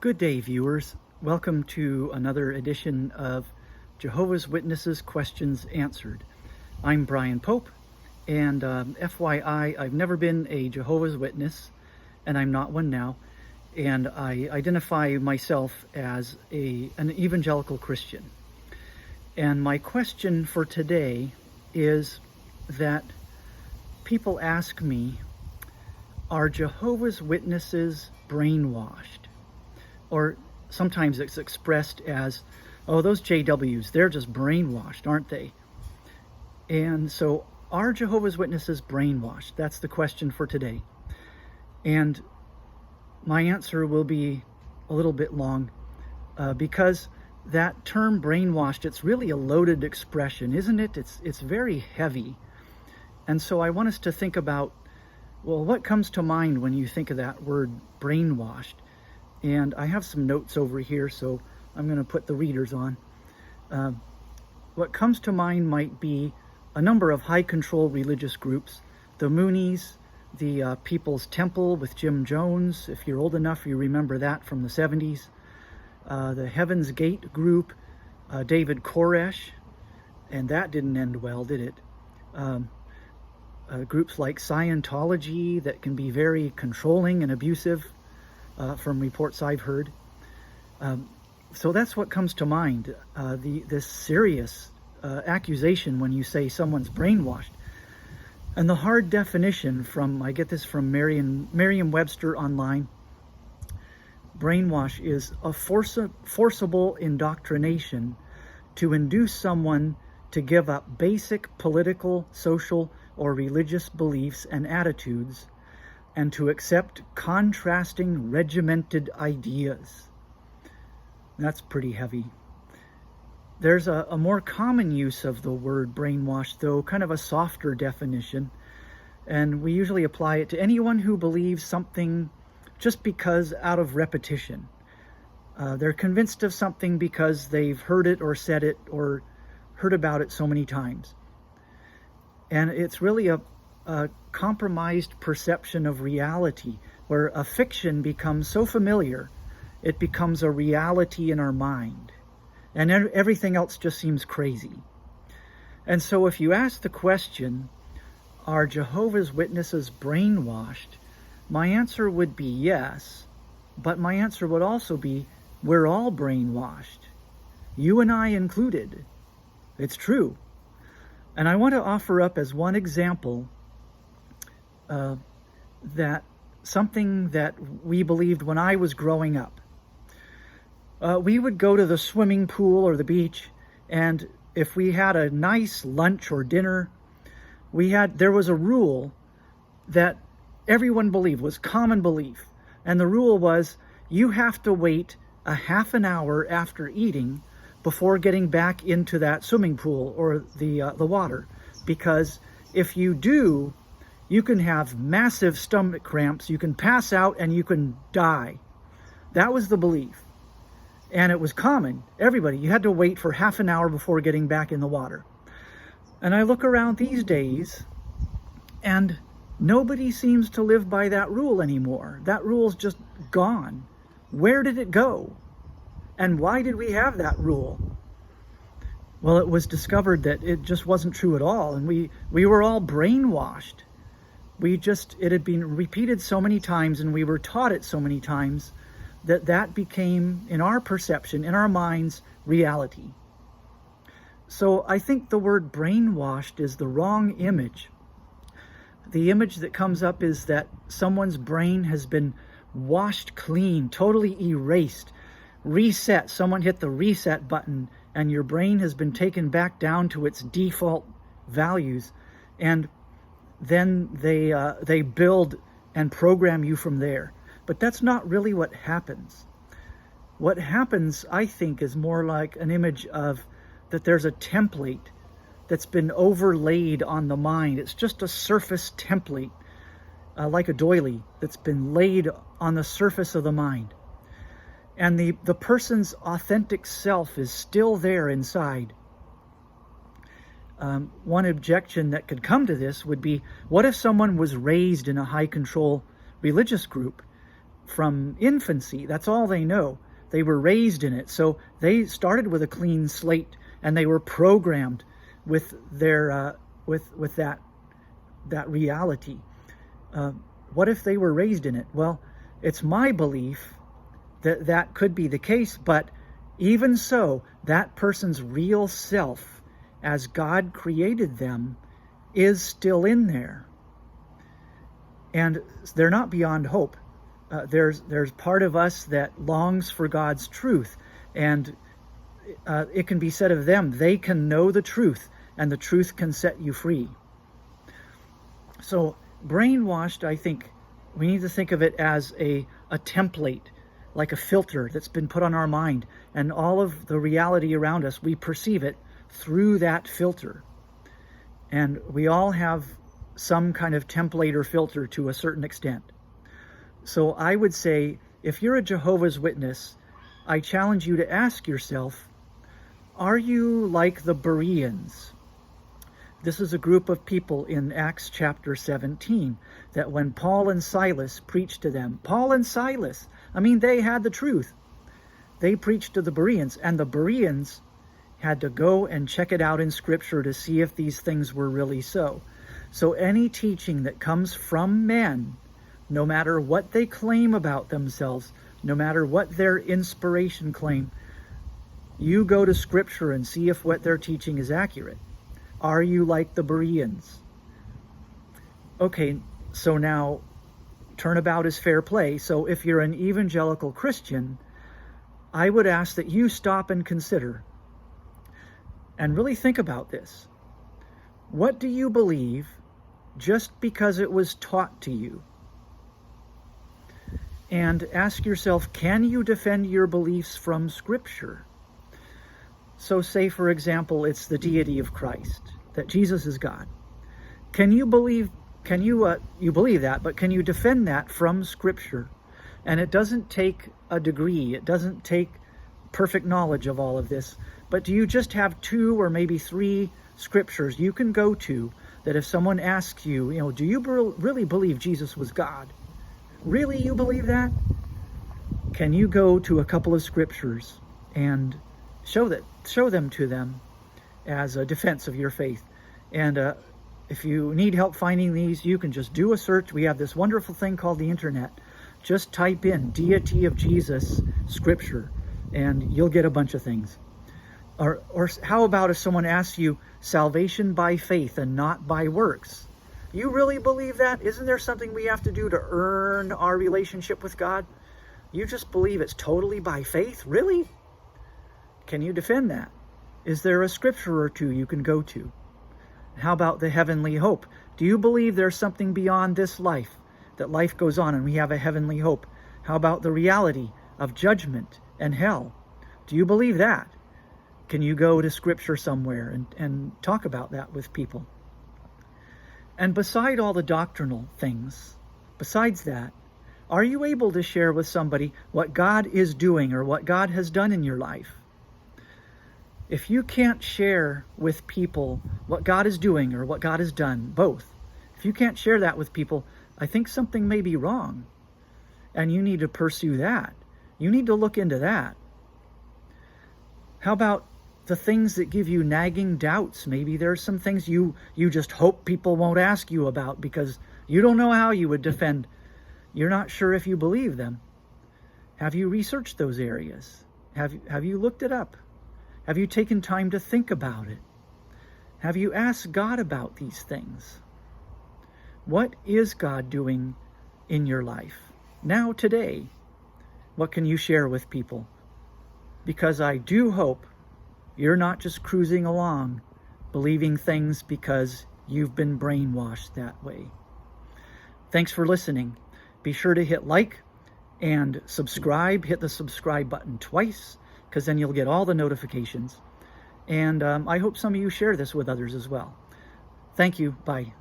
Good day, viewers. Welcome to another edition of Jehovah's Witnesses Questions Answered. I'm Brian Pope, and FYI, I've never been a Jehovah's Witness, and I'm not one now, and I identify myself as an evangelical Christian. And my question for today is that people ask me, are Jehovah's Witnesses brainwashed? Or sometimes it's expressed as, oh, those JWs, they're just brainwashed, aren't they? And so, are Jehovah's Witnesses brainwashed? That's the question for today. And my answer will be a little bit long because that term brainwashed, it's really a loaded expression, isn't it? It's very heavy. And so I want us to think about, well, what comes to mind when you think of that word brainwashed? And I have some notes over here, so I'm going to put the readers on. What comes to mind might be a number of high-control religious groups. The Moonies, the People's Temple with Jim Jones, if you're old enough, you remember that from the 70s. The Heaven's Gate group, David Koresh, and that didn't end well, did it? Groups like Scientology that can be very controlling and abusive. From reports I've heard. So that's what comes to mind, this serious accusation when you say someone's brainwashed. And the hard definition from, I get this from Merriam-Webster online, brainwash is a forcible indoctrination to induce someone to give up basic political, social, or religious beliefs and attitudes and to accept contrasting regimented ideas. That's pretty heavy. There's a more common use of the word brainwash, though, kind of a softer definition, and we usually apply it to anyone who believes something just because out of repetition. They're convinced of something because they've heard it or said it or heard about it so many times. And it's really a compromised perception of reality, where a fiction becomes so familiar, it becomes a reality in our mind. And everything else just seems crazy. And so if you ask the question, are Jehovah's Witnesses brainwashed? My answer would be yes, but my answer would also be, we're all brainwashed. You and I included. It's true. And I want to offer up as one example that something that we believed when I was growing up. We would go to the swimming pool or the beach, and if we had a nice lunch or dinner, there was a rule that everyone believed, was common belief. And the rule was, you have to wait a half an hour after eating before getting back into that swimming pool or the water. Because if you do, you can have massive stomach cramps, you can pass out, and you can die. That was the belief. And it was common. Everybody, you had to wait for half an hour before getting back in the water. And I look around these days, and nobody seems to live by that rule anymore. That rule's just gone. Where did it go? And why did we have that rule? Well, it was discovered that it just wasn't true at all, and we were all brainwashed. It had been repeated so many times, and we were taught it so many times that became, in our perception, in our minds, reality. So I think the word brainwashed is the wrong image. The image that comes up is that someone's brain has been washed clean, totally erased, reset. Someone hit the reset button, and your brain has been taken back down to its default values, and then they build and program you from there. But that's not really what happens. What happens, I think, is more like an image of that there's a template that's been overlaid on the mind. It's just a surface template, like a doily that's been laid on the surface of the mind. And the person's authentic self is still there inside. One objection that could come to this would be, what if someone was raised in a high-control religious group from infancy. That's all they know. They were raised in it. So they started with a clean slate, and they were programmed with their with that reality. What if they were raised in it? Well, it's my belief that that could be the case, but even so, that person's real self, as God created them, is still in there. And they're not beyond hope. There's part of us that longs for God's truth, and it can be said of them, they can know the truth, and the truth can set you free. So brainwashed, I think we need to think of it as a template, like a filter that's been put on our mind, and all of the reality around us, we perceive it through that filter. And we all have some kind of template or filter to a certain extent. So I would say, if you're a Jehovah's Witness, I challenge you to ask yourself, are you like the Bereans? This is a group of people in Acts chapter 17, that when Paul and Silas preached to them, Paul and Silas, I mean, they had the truth. They preached to the Bereans, and the Bereans had to go and check it out in Scripture to see if these things were really so. So any teaching that comes from men, no matter what they claim about themselves, no matter what their inspiration claim, you go to Scripture and see if what they're teaching is accurate. Are you like the Bereans? Okay, so now turnabout is fair play. So if you're an evangelical Christian, I would ask that you stop and consider and really think about this. What do you believe just because it was taught to you? And ask yourself, can you defend your beliefs from Scripture? So say, for example, it's the deity of Christ, that Jesus is God. Can you believe, you believe that, but can you defend that from Scripture? And it doesn't take a degree, it doesn't take perfect knowledge of all of this, but do you just have 2 or maybe 3 Scriptures you can go to that if someone asks you, do you really believe Jesus was God? Really, you believe that? Can you go to a couple of Scriptures and show them to them as a defense of your faith? And if you need help finding these, you can just do a search. We have this wonderful thing called the internet. Just type in Deity of Jesus Scripture, and you'll get a bunch of things. Or how about if someone asks you, salvation by faith and not by works? You really believe that? Isn't there something we have to do to earn our relationship with God? You just believe it's totally by faith? Really? Can you defend that? Is there a Scripture or 2 you can go to? How about the heavenly hope? Do you believe there's something beyond this life, that life goes on and we have a heavenly hope? How about the reality of judgment and hell? Do you believe that? Can you go to Scripture somewhere and talk about that with people? And beside all the doctrinal things, besides that, are you able to share with somebody what God is doing or what God has done in your life? If you can't share with people what God is doing or what God has done, both, if you can't share that with people, I think something may be wrong. And you need to pursue that. You need to look into that. How about the things that give you nagging doubts? Maybe there's some things you just hope people won't ask you about because you don't know how you would defend. You're not sure if you believe them. Have you researched those areas? Have you looked it up? Have you taken time to think about it? Have you asked God about these things? What is God doing in your life now, today? What can you share with people? Because I do hope you're not just cruising along, believing things because you've been brainwashed that way. Thanks for listening. Be sure to hit like and subscribe. Hit the subscribe button twice, because then you'll get all the notifications. And I hope some of you share this with others as well. Thank you. Bye.